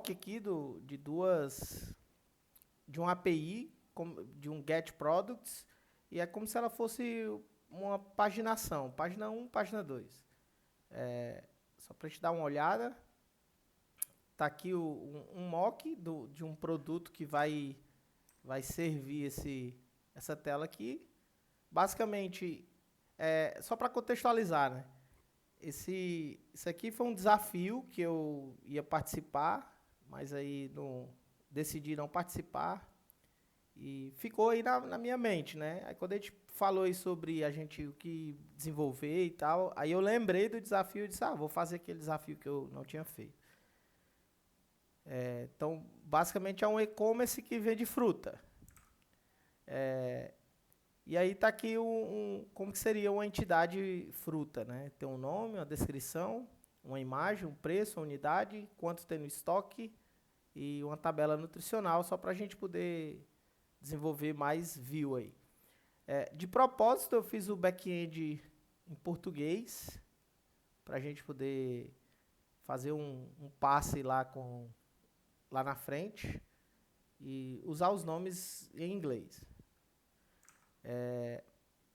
mock aqui de uma API, de um get products, e é como se ela fosse uma paginação, página um, página 2. Só para te dar uma olhada, tá aqui um mock de um produto que vai servir essa tela aqui. Basicamente, só para contextualizar, né? Isso aqui foi um desafio que eu ia participar, mas aí decidi não participar. E ficou aí na minha mente, né? Aí quando a gente falou aí sobre a gente o que desenvolver e tal, aí eu lembrei do desafio e disse, vou fazer aquele desafio que eu não tinha feito. Então, basicamente é um e-commerce que vende fruta. E aí tá aqui como que seria uma entidade fruta, né? Tem um nome, uma descrição, uma imagem, um preço, uma unidade, quanto tem no estoque e uma tabela nutricional, só para a gente poder desenvolver mais view aí. De propósito, eu fiz o back-end em português, para a gente poder fazer um passe lá na frente e usar os nomes em inglês.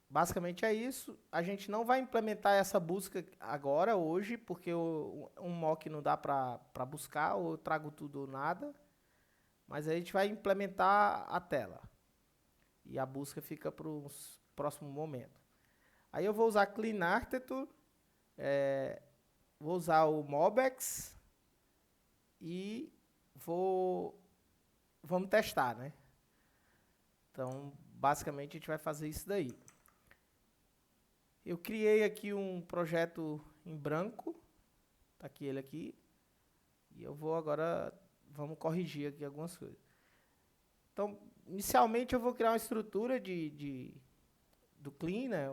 Basicamente é isso. A gente não vai implementar essa busca agora, hoje, porque um mock não dá para buscar, ou eu trago tudo ou nada. Mas aí a gente vai implementar a tela. E a busca fica para o próximo momento. Aí eu vou usar Clean Architecture, vou usar o Mobex e vamos testar, né? Então, basicamente a gente vai fazer isso daí. Eu criei aqui um projeto em branco, tá aqui ele aqui, e eu vou agora, vamos corrigir aqui algumas coisas. Então, inicialmente eu vou criar uma estrutura do Clean, né?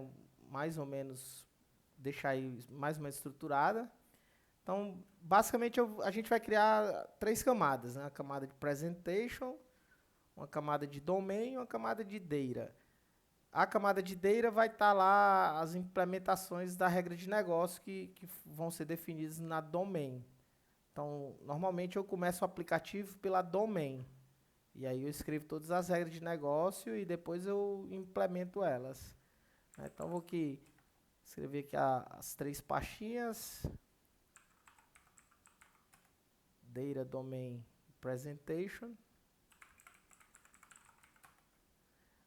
Mais ou menos, deixar aí mais ou menos estruturada. Então, basicamente a gente vai criar 3 camadas, né? A camada de Presentation, uma camada de Domain e uma camada de Data. A camada de Data vai estar lá as implementações da regra de negócio que vão ser definidas na Domain. Então, normalmente eu começo o aplicativo pela Domain. E aí eu escrevo todas as regras de negócio e depois eu implemento elas. Então, vou escrever aqui as 3 pastinhas. Data, Domain, Presentation.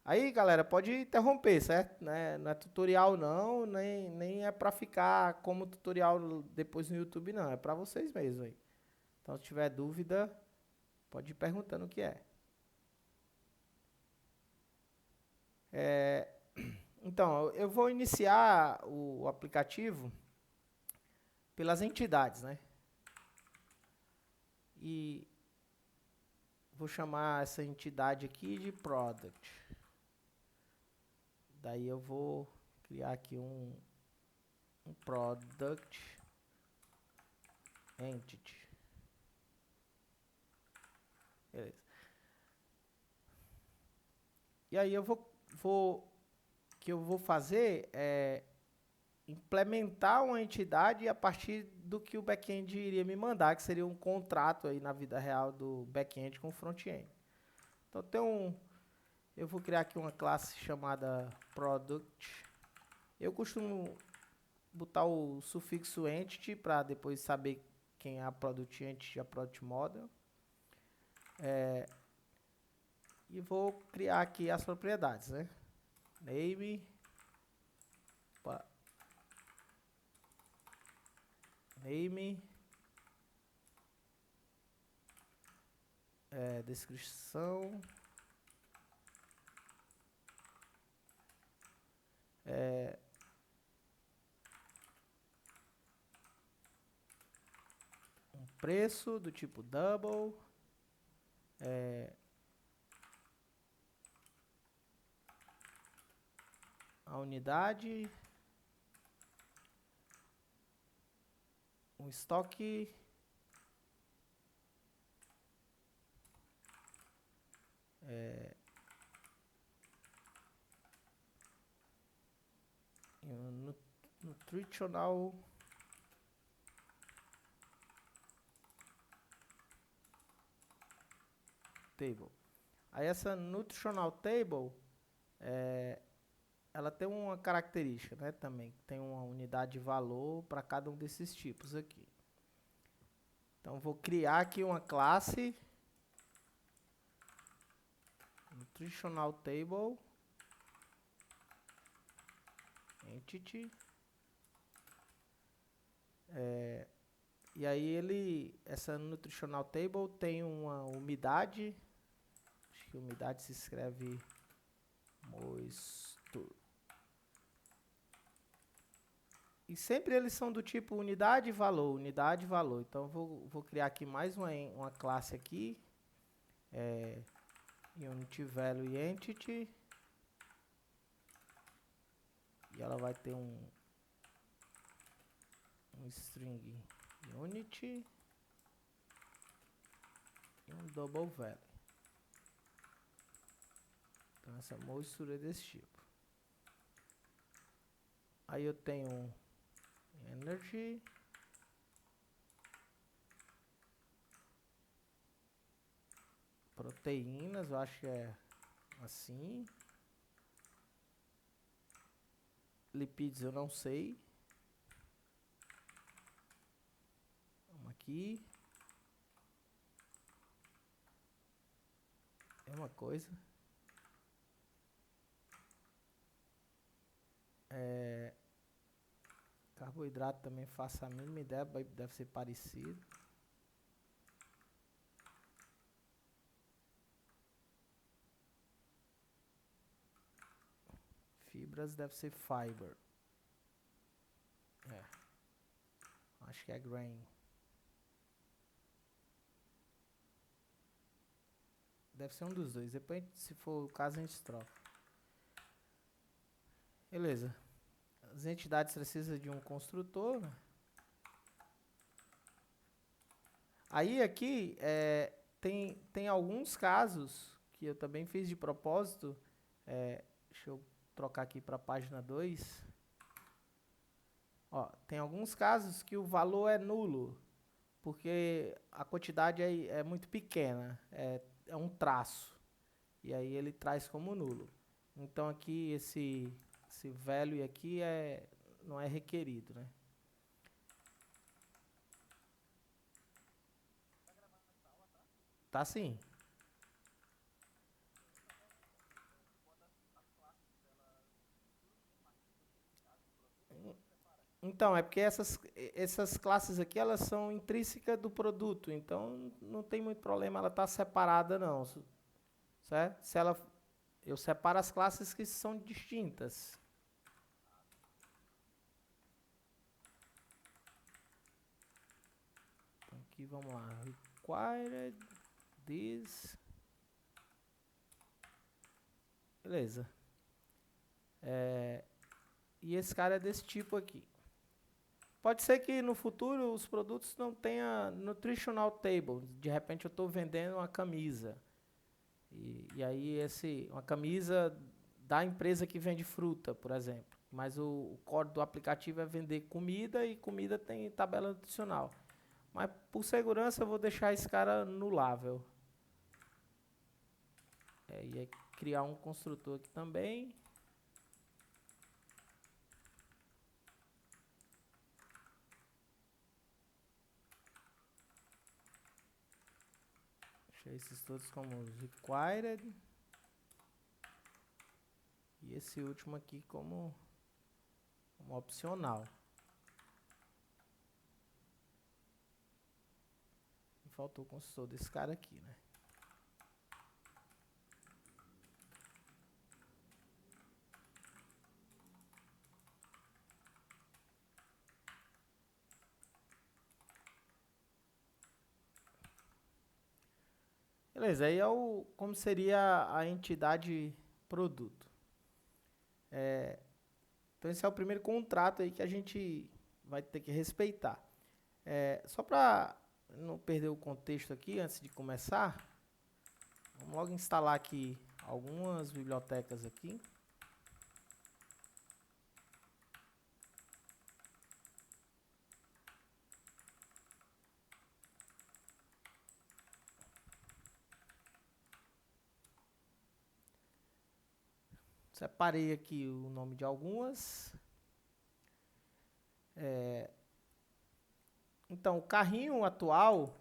Aí, galera, pode interromper, certo? Não é tutorial não, nem é para ficar como tutorial depois no YouTube, não. É para vocês mesmos aí. Então, se tiver dúvida, pode ir perguntando o que é. Então, eu vou iniciar o aplicativo pelas entidades, né? E vou chamar essa entidade aqui de Product. Daí eu vou criar aqui um Product Entity. Beleza. E aí o que eu vou fazer é implementar uma entidade a partir do que o back-end iria me mandar, que seria um contrato aí na vida real do back-end com o front-end. Então eu vou criar aqui uma classe chamada Product. Eu costumo botar o sufixo entity para depois saber quem é a Product Entity e a Product Model. E vou criar aqui as propriedades, né? Name, descrição, um preço do tipo double, a unidade, um estoque, nutritional table. Aí essa nutritional table, ela tem uma característica, né, também. Tem uma unidade de valor para cada um desses tipos aqui. Então, vou criar aqui uma classe nutritional table entity. E aí essa nutritional table tem uma umidade. Acho que umidade se escreve moisture. E sempre eles são do tipo unidade e valor, unidade e valor. Então, vou criar aqui mais uma classe aqui. Unit value entity. E ela vai ter um string unity e um double value. Então, essa moisture é desse tipo. Aí eu tenho energy. Proteínas, eu acho que é assim. Lipídios eu não sei. Vamos aqui. É uma coisa. Carboidrato também faço a mínima ideia, deve ser parecido. Fibras deve ser fiber. Acho que é grain. Deve ser um dos dois. Depois, se for o caso, a gente troca. Beleza. As entidades precisam de um construtor. Né? Aí aqui tem alguns casos que eu também fiz de propósito. Deixa eu trocar aqui para a página 2. Ó, tem alguns casos que o valor é nulo, porque a quantidade é muito pequena, é um traço. E aí ele traz como nulo. Então aqui esse value aqui não é requerido, né? Tá sim. Então, é porque essas classes aqui, elas são intrínsecas do produto, então não tem muito problema ela estar separada não, certo? Eu separo as classes que são distintas. Então, aqui vamos lá, required this. Beleza. E esse cara é desse tipo aqui. Pode ser que no futuro os produtos não tenham nutritional table. De repente eu estou vendendo uma camisa. E aí uma camisa da empresa que vende fruta, por exemplo. Mas o core do aplicativo é vender comida e comida tem tabela nutricional. Mas por segurança eu vou deixar esse cara anulável. E aí criar um construtor aqui também. Deixar esses todos como required. E esse último aqui como opcional. E faltou o construtor desse cara aqui, né? Beleza, aí como seria a entidade produto. Então esse é o primeiro contrato aí que a gente vai ter que respeitar. Só para não perder o contexto aqui, antes de começar, vamos logo instalar aqui algumas bibliotecas aqui. separei aqui o nome de algumas. Então, o carrinho atual,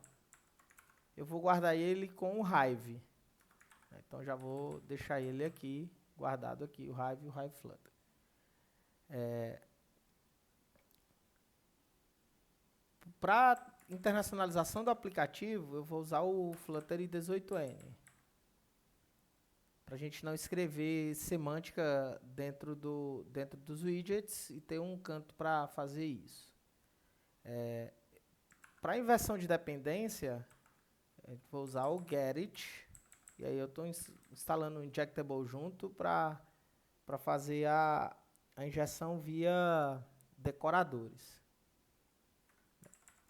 eu vou guardar ele com o Hive. Então, já vou deixar ele aqui, guardado aqui, o Hive e o Hive Flutter. Para internacionalização do aplicativo, eu vou usar o Flutter i18n. Para a gente não escrever semântica dentro dos widgets e ter um canto para fazer isso. Para inversão de dependência, eu vou usar o Get. E aí eu estou instalando o Injectable junto para fazer a injeção via decoradores.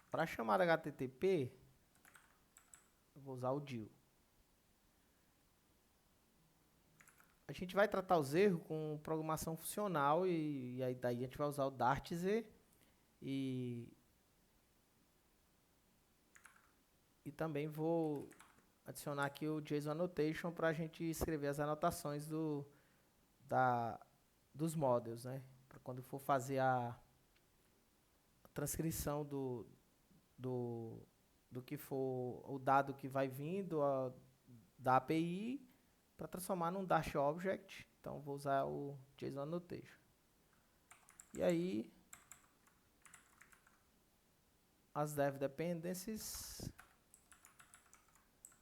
Para chamar HTTP, eu vou usar o DIL. A gente vai tratar os erros com programação funcional e aí daí a gente vai usar o Dartz e também vou adicionar aqui o JSON Annotation para a gente escrever as anotações dos models, né? Para quando for fazer a transcrição do que for o dado que vai vindo da API para transformar num Dash Object. Então, vou usar o JSON Annotation. E aí, as Dev Dependencies,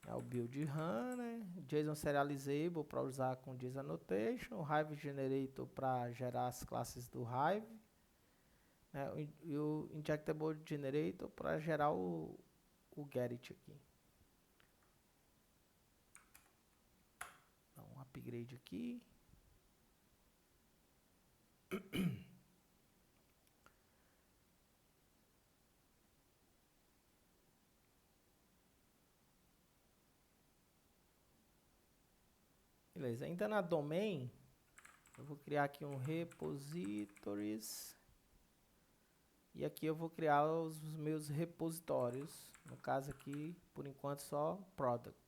o build run, né? JSON Serializable para usar com JSON Annotation, o Hive Generator para gerar as classes do Hive, né? E o Injectable Generator para gerar o Get aqui. Dá um upgrade aqui. Beleza, ainda na domain, eu vou criar aqui um repositories. E aqui eu vou criar os meus repositórios. No caso aqui, por enquanto, só product.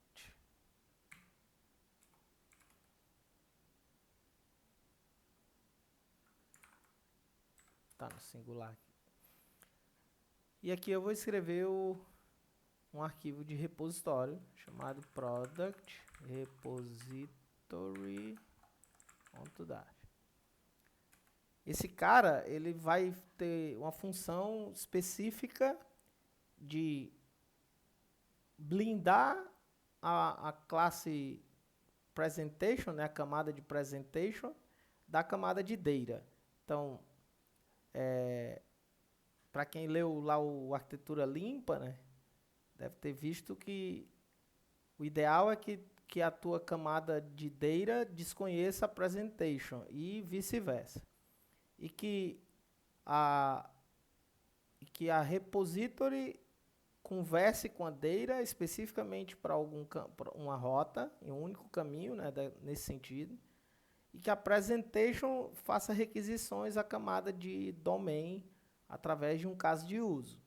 Tá no singular aqui. E aqui eu vou escrever um arquivo de repositório chamado product repository.dart. Esse cara, ele vai ter uma função específica de blindar a classe presentation, né, a camada de presentation, da camada de data. Então, para quem leu lá o Arquitetura Limpa, né, deve ter visto que o ideal é que a tua camada de data desconheça a presentation e vice-versa. E que a repository converse com a data especificamente para uma rota, em um único caminho, né, nesse sentido, e que a presentation faça requisições à camada de domain através de um caso de uso.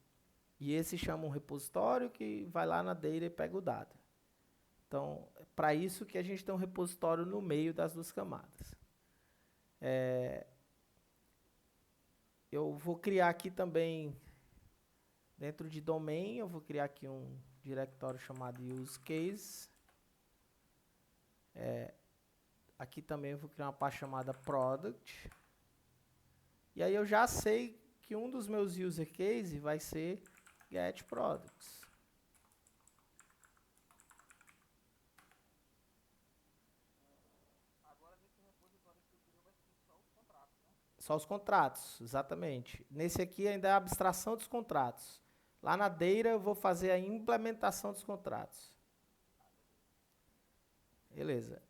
E esse chama um repositório que vai lá na data e pega o dado. Então, é para isso que a gente tem um repositório no meio das duas camadas. Eu vou criar aqui também, dentro de domain, eu vou criar aqui um diretório chamado use case. Aqui também eu vou criar uma pasta chamada product. E aí eu já sei que um dos meus user case vai ser get products. Só os contratos, exatamente. Nesse aqui ainda é a abstração dos contratos. Lá na data eu vou fazer a implementação dos contratos. Beleza.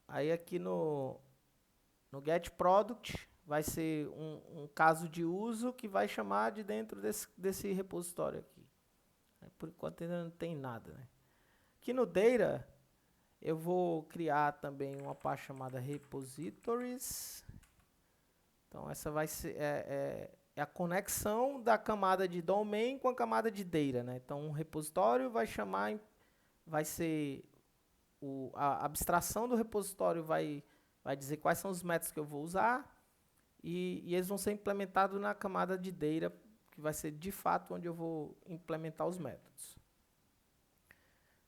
Aí aqui no getProduct vai ser um caso de uso que vai chamar de dentro desse repositório aqui. Por enquanto ainda não tem nada, né? Aqui no data eu vou criar também uma pasta chamada repositories. Então, essa vai ser a conexão da camada de domain com a camada de data, né? Então, um repositório vai ser a abstração do repositório vai vai dizer quais são os métodos que eu vou usar e eles vão ser implementados na camada de data, que vai ser de fato onde eu vou implementar os métodos.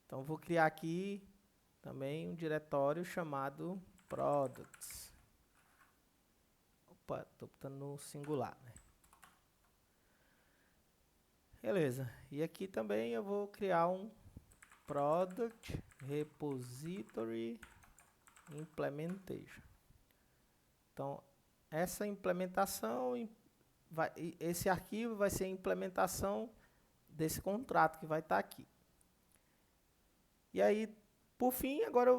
Então, vou criar aqui também um diretório chamado products. Opa, estou botando no singular, né? Beleza. E aqui também eu vou criar um product repository implementation. Então, essa implementação, esse arquivo vai ser a implementação desse contrato que vai estar aqui. E aí, por fim, agora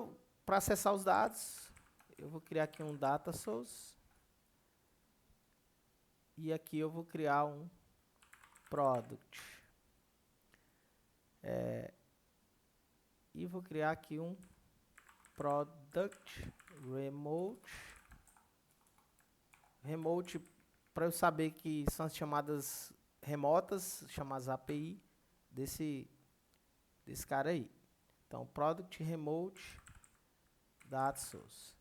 para acessar os dados, eu vou criar aqui um data source. E aqui eu vou criar um product. E vou criar aqui um product remote. Remote, para eu saber que são as chamadas remotas, chamadas API desse cara aí. Então, product remote data source.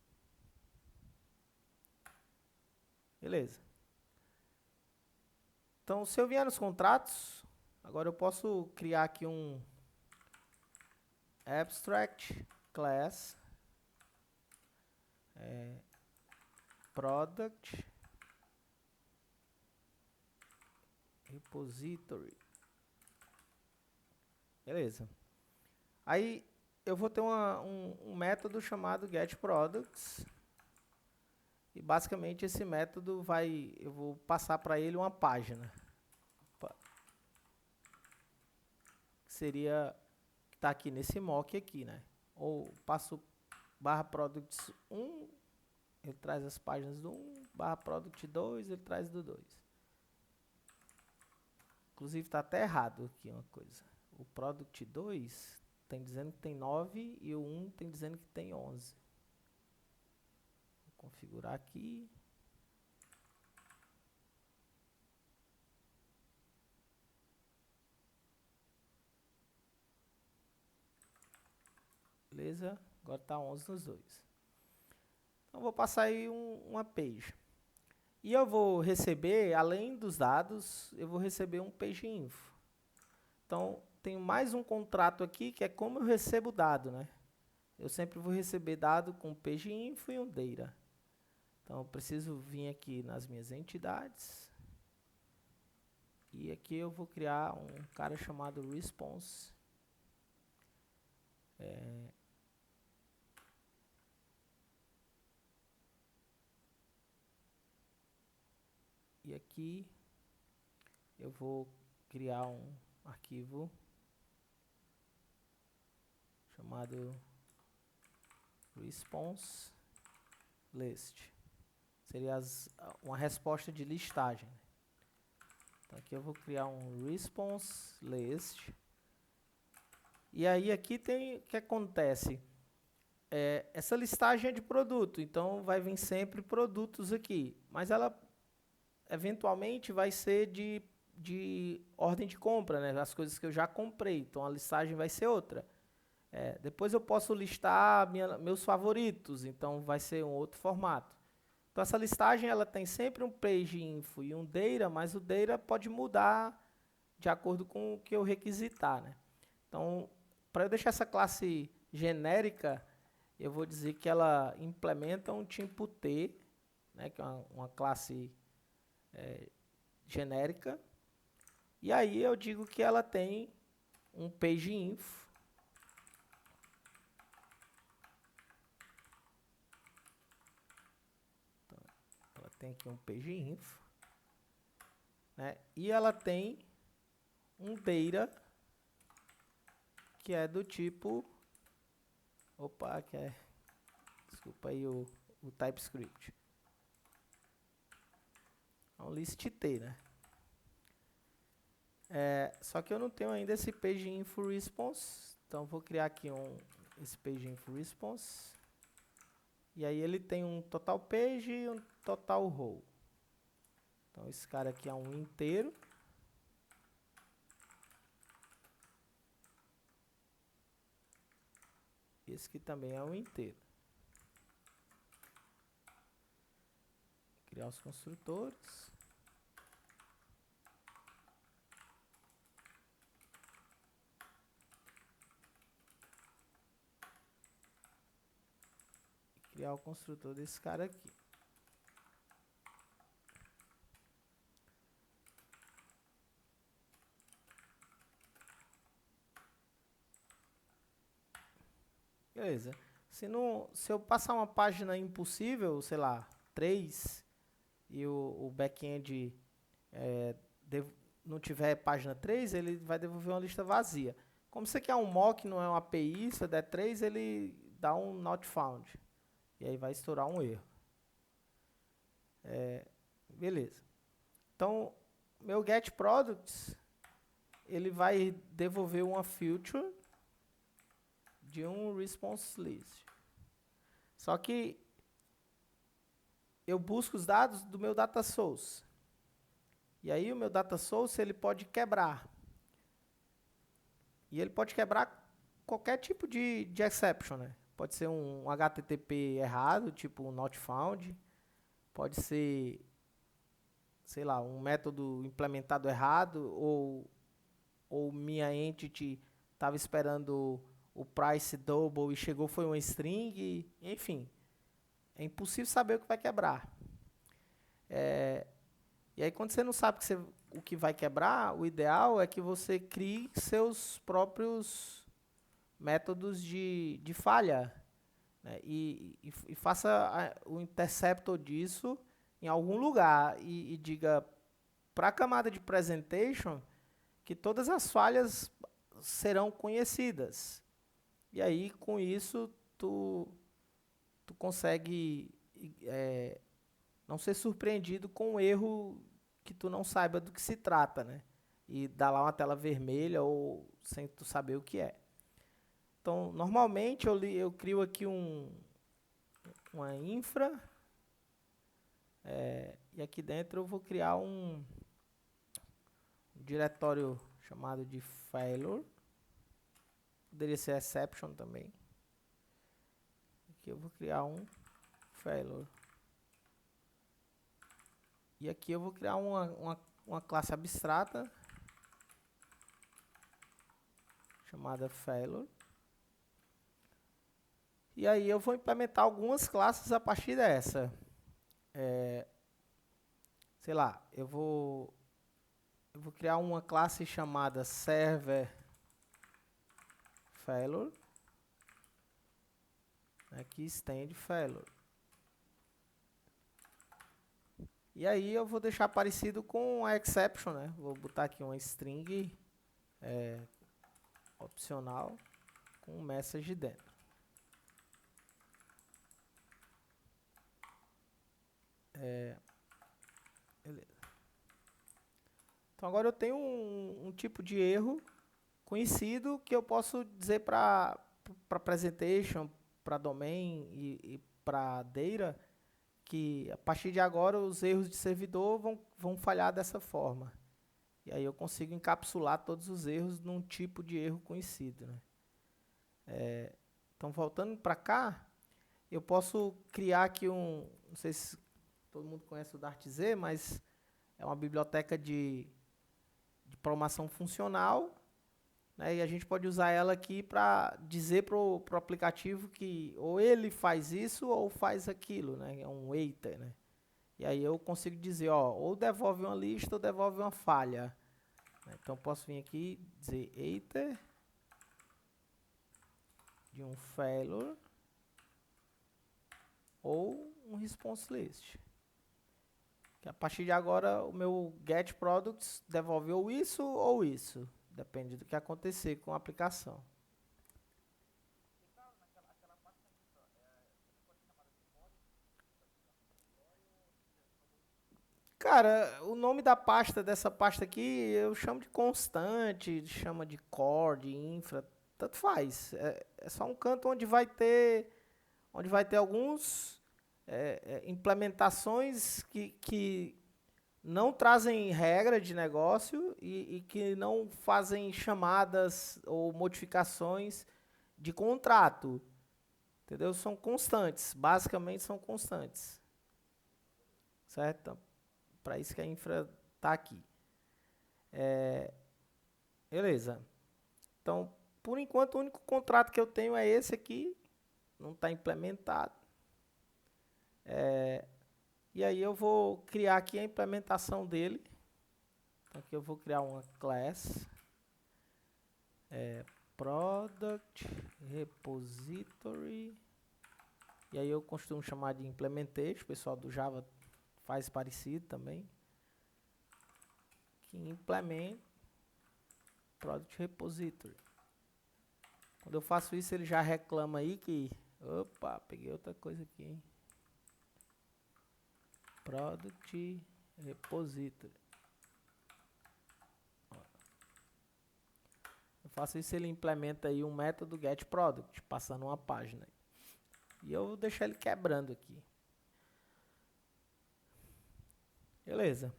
Beleza. Então, se eu vier nos contratos, agora eu posso criar aqui um abstract class product repository. Beleza. Aí eu vou ter um método chamado getProducts. E basicamente esse método eu vou passar para ele uma página. Que seria, que está aqui nesse mock aqui, né? Ou passo /products 1, ele traz as páginas do 1, /product 2, ele traz do 2. Inclusive está até errado aqui uma coisa. O product 2 tem dizendo que tem 9 e o 1 tem dizendo que tem 11. Vou configurar aqui. Beleza? Agora está 11 nos dois. Então, vou passar aí uma page. E eu vou receber, além dos dados, eu vou receber um page info. Então, tenho mais um contrato aqui, que é como eu recebo o dado, né? Eu sempre vou receber dado com page info e um data. Então, eu preciso vir aqui nas minhas entidades. E aqui eu vou criar um cara chamado response. E aqui eu vou criar um arquivo chamado response list. Seria uma resposta de listagem. Então aqui eu vou criar um response list. E aí aqui tem o que acontece. Essa listagem é de produto, então vai vir sempre produtos aqui. Mas ela eventualmente vai ser de ordem de compra, né? As coisas que eu já comprei. Então a listagem vai ser outra. Depois eu posso listar meus favoritos, então vai ser um outro formato. Então essa listagem ela tem sempre um page info e um data, mas o data pode mudar de acordo com o que eu requisitar, né? Então, para eu deixar essa classe genérica, eu vou dizer que ela implementa um tipo T, né, que é uma classe genérica. E aí eu digo que ela tem um page info. Então, ela tem aqui um page info, né? E ela tem um data que é do tipo, desculpa aí o TypeScript. É um list T, né? Só que eu não tenho ainda esse page info response, então vou criar aqui esse page info response. E aí ele tem um total page e um total row. Então esse cara aqui é um inteiro. Esse aqui também é um inteiro. criar os construtores. Criar o construtor desse cara aqui. Beleza. Se eu passar uma página impossível, sei lá, 3, e o back-end não tiver página 3, ele vai devolver uma lista vazia. Como isso aqui é um mock, não é uma API, se eu der 3, ele dá um not found. E aí vai estourar um erro. Beleza. Então, meu getProducts, ele vai devolver uma feature de um response list. Só que eu busco os dados do meu data source. E aí o meu data source ele pode quebrar. E ele pode quebrar qualquer tipo de exception, né? Pode ser um HTTP errado, tipo um not found. Pode ser, sei lá, um método implementado errado, ou minha entity estava esperando o price double e chegou foi uma string, enfim. É impossível saber o que vai quebrar. E aí, quando você não sabe o que vai quebrar, o ideal é que você crie seus próprios métodos de falha, né? E faça o interceptor disso em algum lugar e diga para a camada de presentation que todas as falhas serão conhecidas. E aí, com isso, tu consegue não ser surpreendido com um erro que tu não saiba do que se trata, né? E dá lá uma tela vermelha ou sem tu saber o que é. Então, normalmente eu crio aqui uma infra e aqui dentro eu vou criar um diretório chamado de failure. Poderia ser exception também. Aqui eu vou criar um failure. E aqui eu vou criar uma classe abstrata chamada failure. E aí eu vou implementar algumas classes a partir dessa. Sei lá, eu vou criar uma classe chamada server failure. Aqui estende failure. E aí eu vou deixar parecido com a exception, né? Vou botar aqui uma string opcional com um message dentro. Beleza. Então agora eu tenho um tipo de erro conhecido que eu posso dizer para presentation, para domain e para data, que a partir de agora os erros de servidor vão falhar dessa forma. E aí eu consigo encapsular todos os erros num tipo de erro conhecido, né? Então, voltando para cá, eu posso criar aqui não sei se todo mundo conhece o Dart-Z, mas é uma biblioteca de programação funcional, né? E a gente pode usar ela aqui para dizer para o aplicativo que ou ele faz isso ou faz aquilo, né? É um waiter, né? E aí eu consigo dizer, ou devolve uma lista ou devolve uma falha. Então, posso vir aqui e dizer waiter de um failure ou um response list. Que a partir de agora o meu getProducts devolveu isso ou isso. Depende do que acontecer com a aplicação. Cara, o nome da pasta, dessa pasta aqui, eu chamo de constante, chama de core, de infra, tanto faz. É só um canto onde vai ter alguns implementações que não trazem regra de negócio e que não fazem chamadas ou modificações de contrato. Entendeu? São constantes, basicamente são constantes. certo? Então, para isso que a infra está aqui. Beleza. Então, por enquanto, o único contrato que eu tenho é esse aqui, não está implementado. E aí eu vou criar aqui a implementação dele. Então, aqui eu vou criar uma class product repository. E aí eu costumo chamar de implementation. O pessoal do Java faz parecido também. Que implementa product repository. Quando eu faço isso, ele já reclama aí que... Opa, peguei outra coisa aqui, hein? Product repository. Eu faço isso, ele implementa aí um método getProduct, passando uma página. E eu vou deixar ele quebrando aqui. Beleza.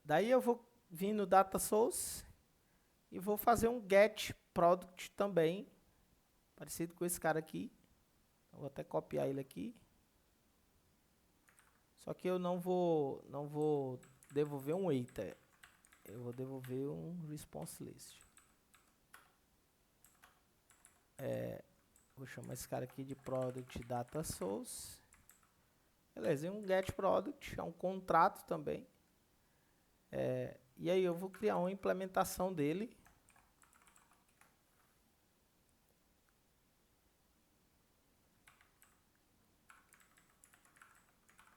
Daí eu vou vir no data source e vou fazer um getProduct também, parecido com esse cara aqui. Eu vou até copiar ele aqui. Só que eu não vou devolver um waiter. Eu vou devolver um response list. Vou chamar esse cara aqui de product data source. Beleza, e um getProduct é um contrato também. E aí eu vou criar uma implementação dele.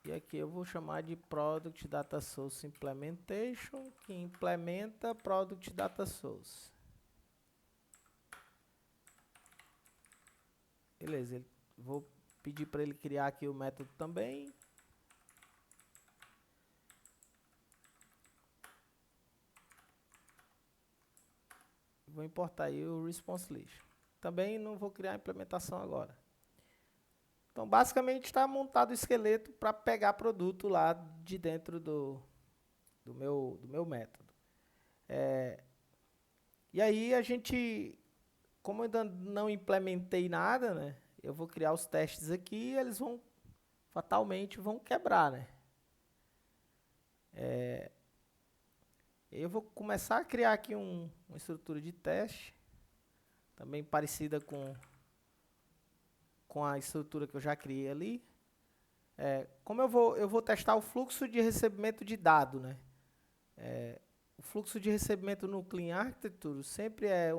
E aqui eu vou chamar de Product Data Source Implementation, que implementa Product Data Source. Beleza, vou pedir para ele criar aqui o método também. Vou importar aí o response list. Também não vou criar a implementação agora. Então, basicamente, está montado o esqueleto para pegar produto lá de dentro do meu método. E aí, como eu ainda não implementei nada, né? Eu vou criar os testes aqui e eles fatalmente vão quebrar, né? Eu vou começar a criar aqui uma estrutura de teste, também parecida com a estrutura que eu já criei ali. Como eu vou testar o fluxo de recebimento de dado, né? O fluxo de recebimento no Clean Architecture sempre é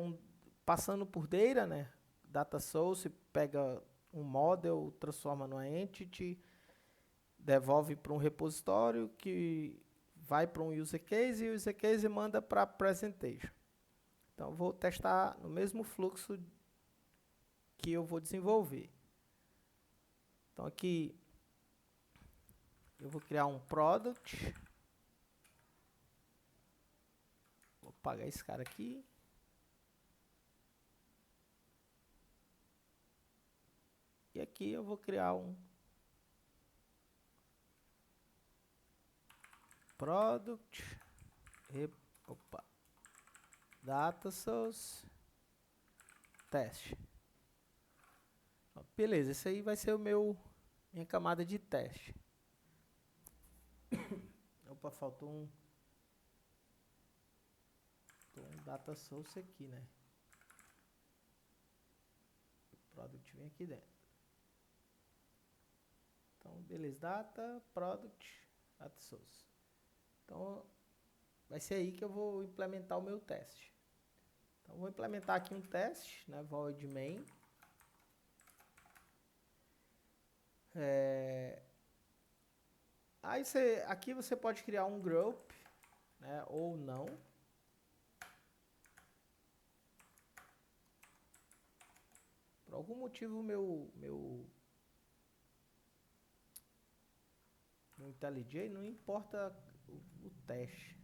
passando por data, né? Data source, pega um model, transforma numa entity, devolve para um repositório que vai para um user case e o user case manda para a presentation. Então, vou testar no mesmo fluxo que eu vou desenvolver. Então, aqui eu vou criar um product. Vou apagar esse cara aqui. E aqui eu vou criar um product data source teste. Beleza, esse aí vai ser minha camada de teste. Opa, faltou um data source aqui, né? O product vem aqui dentro. Então, beleza, data source. Então, vai ser aí que eu vou implementar o meu teste. Então, vou implementar aqui um teste, né? Void main. Aí aqui você pode criar um group, né? Ou não. Por algum motivo meu IntelliJ não importa o teste.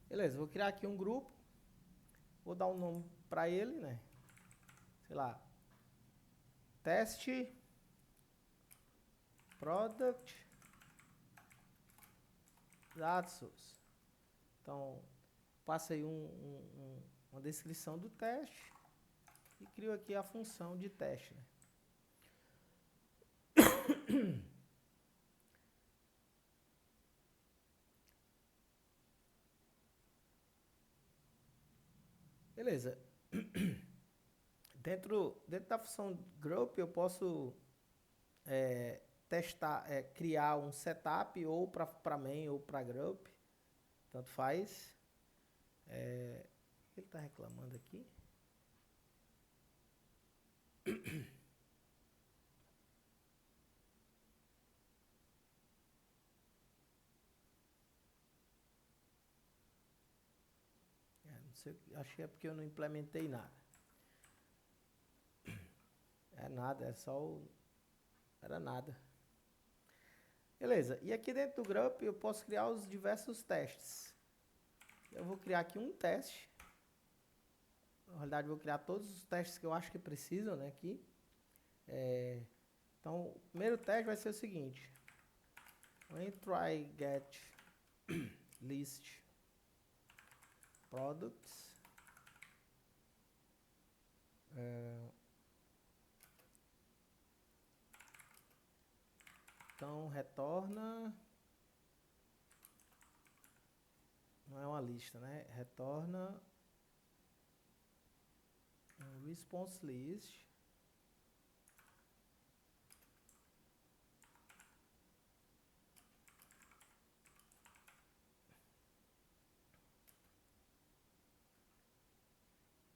Beleza, vou criar aqui um grupo. Vou dar um nome para ele, né? Sei lá. Teste product data source. Então, passo aí uma descrição do teste e crio aqui a função de teste, né? Beleza. Dentro da função group eu posso testar, criar um setup ou para main ou para group, tanto faz. Ele está reclamando aqui. Não sei, acho que é porque eu não implementei nada. É nada, é só o... Era nada. Beleza, e aqui dentro do group eu posso criar os diversos testes. Eu vou criar aqui um teste. Na realidade, eu vou criar todos os testes que eu acho que precisam, né, aqui. Então, o primeiro teste vai ser o seguinte. When try get list products. Então, retorna... Não é uma lista, né? Retorna um response list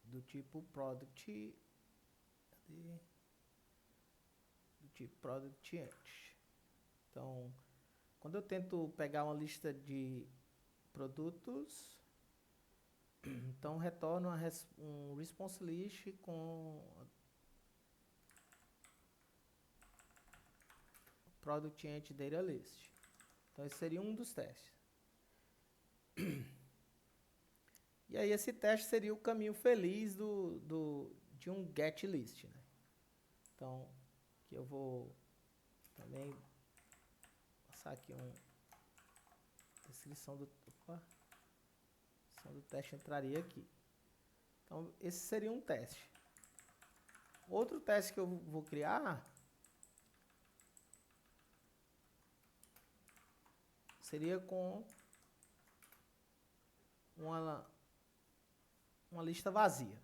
do tipo product antes. Então, quando eu tento pegar uma lista de produtos, então retorno um response list com product ent data list. Então esse seria um dos testes. E aí esse teste seria o caminho feliz de um get list, né? Então aqui eu vou também passar aqui uma descrição do teste, entraria aqui. Então esse seria um teste. Outro teste que eu vou criar seria com uma lista vazia.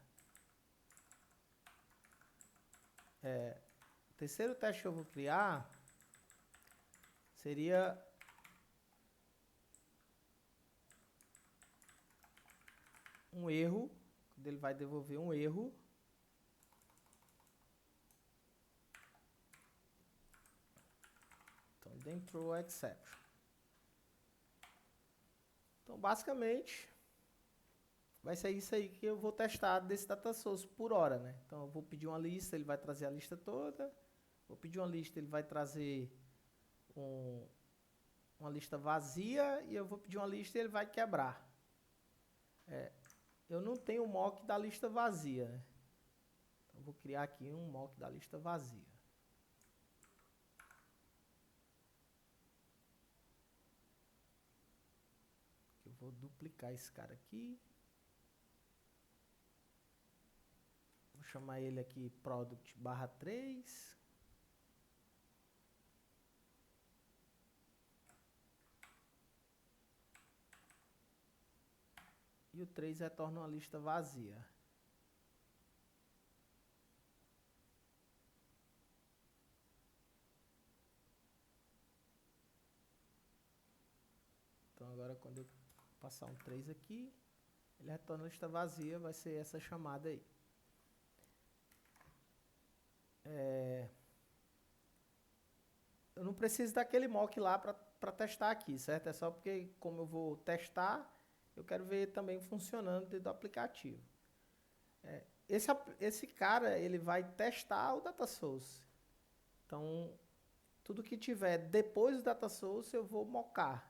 O terceiro teste que eu vou criar seria um erro, quando ele vai devolver um erro. Então, dentro exception. Então, basicamente, vai ser isso aí que eu vou testar desse data source por hora, né? Então, eu vou pedir uma lista, ele vai trazer a lista toda. Vou pedir uma lista, ele vai trazer uma lista vazia. E eu vou pedir uma lista e ele vai quebrar. Eu não tenho o mock da lista vazia, né? Então, vou criar aqui um mock da lista vazia. Eu vou duplicar esse cara aqui. Vou chamar ele aqui product/3. E o 3 retorna uma lista vazia. Então agora quando eu passar um 3 aqui, ele retorna a lista vazia, vai ser essa chamada aí. Eu não preciso daquele mock lá para testar aqui, certo? É só porque como eu vou testar, eu quero ver também funcionando dentro do aplicativo. Esse cara, ele vai testar o data source. Então, tudo que tiver depois do data source, eu vou mocar.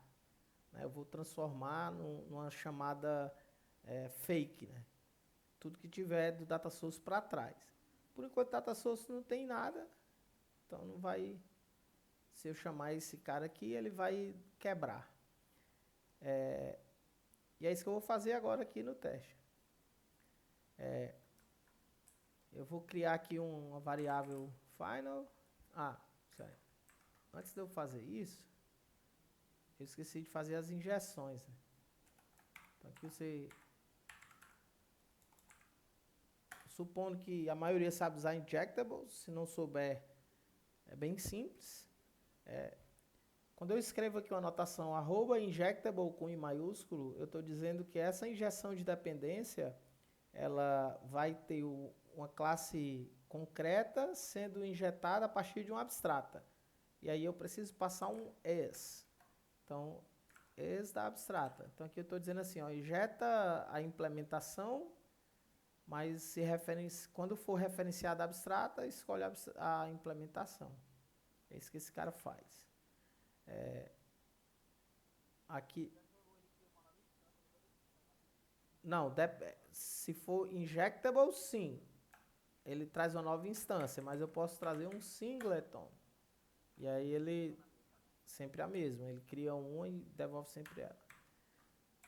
Né? Eu vou transformar numa chamada fake, né? Tudo que tiver do data source para trás. Por enquanto, data source não tem nada, então não vai... Se eu chamar esse cara aqui, ele vai quebrar. E é isso que eu vou fazer agora aqui no teste. Eu vou criar aqui uma variável final. Ah, sério. Antes de eu fazer isso, eu esqueci de fazer as injeções, né? Então aqui você... Supondo que a maioria sabe usar injectables, se não souber, é bem simples. Quando eu escrevo aqui uma anotação @injectable com I maiúsculo, eu estou dizendo que essa injeção de dependência, ela vai ter uma classe concreta sendo injetada a partir de uma abstrata. E aí eu preciso passar um as. Então, as da abstrata. Então aqui eu estou dizendo assim, ó, injeta a implementação, mas quando for referenciada a abstrata, escolhe a implementação. É isso que esse cara faz. Aqui. Não, se for injectable, sim. Ele traz uma nova instância, mas eu posso trazer um singleton. E aí ele sempre a mesma. Ele cria uma e devolve sempre ela.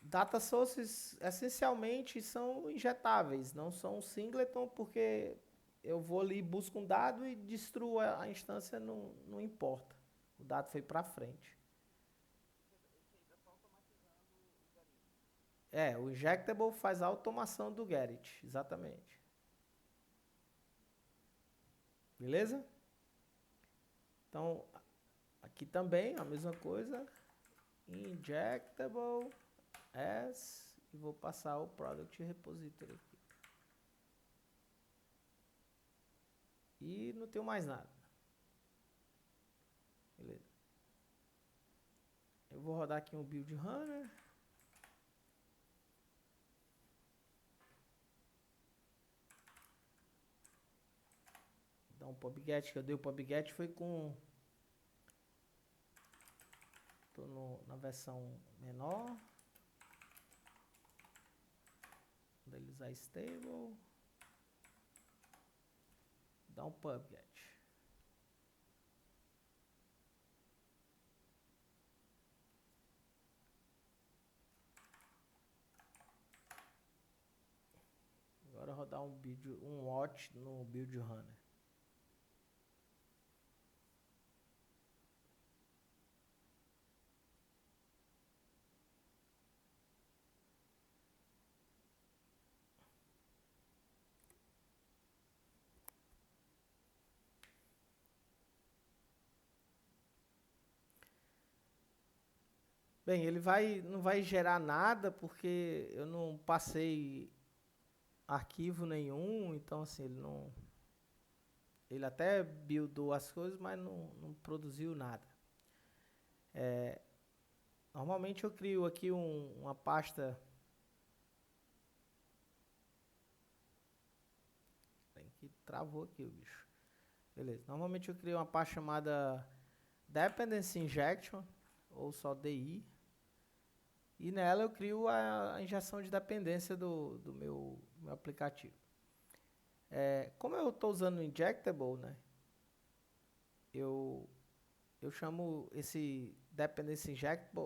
Data sources essencialmente são injetáveis, não são singleton, porque eu vou ali, busco um dado e destruo a instância, não importa. O dado foi para frente. O injectable faz a automação do get, exatamente. Beleza? Então, aqui também a mesma coisa. Injectable as, e vou passar o product repository aqui. E não tenho mais nada. Beleza. Eu vou rodar aqui um build runner. Dar um pubget, que eu dei o pubget foi com... Tô na versão menor. Modelizar stable. Dá um pubget. Agora rodar um watch no build runner. Bem, ele não vai gerar nada porque eu não passei arquivo nenhum, então assim, ele até buildou as coisas, mas não produziu nada. Normalmente eu crio aqui uma pasta. Tem que travou aqui o bicho. Beleza. Normalmente eu crio uma pasta chamada Dependency Injection, ou só DI. E nela eu crio a injeção de dependência do meu aplicativo. Como eu estou usando o Injectable, né? Eu chamo esse Dependency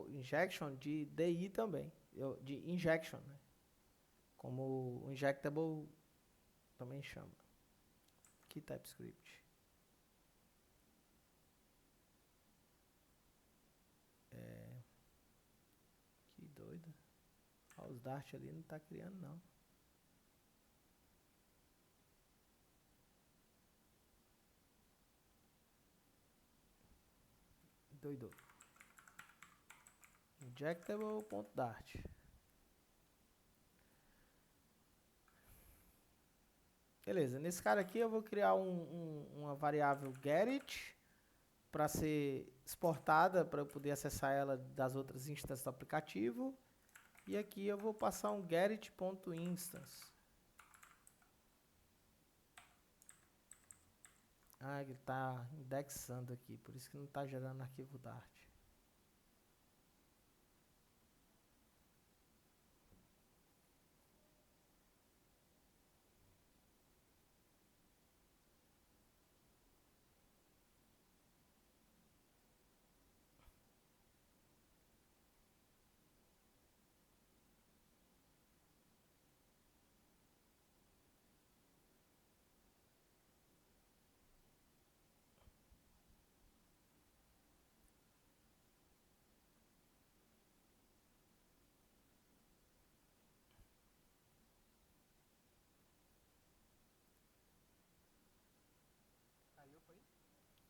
Injection de DI também. De Injection, né? Como o Injectable também chama. Aqui TypeScript. Que doido. Os Dart ali não tá criando não. Doido. Injectable.dart. Beleza, nesse cara aqui eu vou criar uma variável getIt para ser exportada, para eu poder acessar ela das outras instâncias do aplicativo. E aqui eu vou passar um getIt.instance. Ele está indexando aqui, por isso que não está gerando arquivo Dart.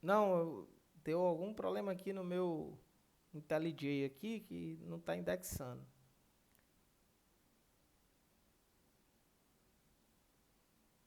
Não, deu algum problema aqui no meu IntelliJ aqui que não está indexando.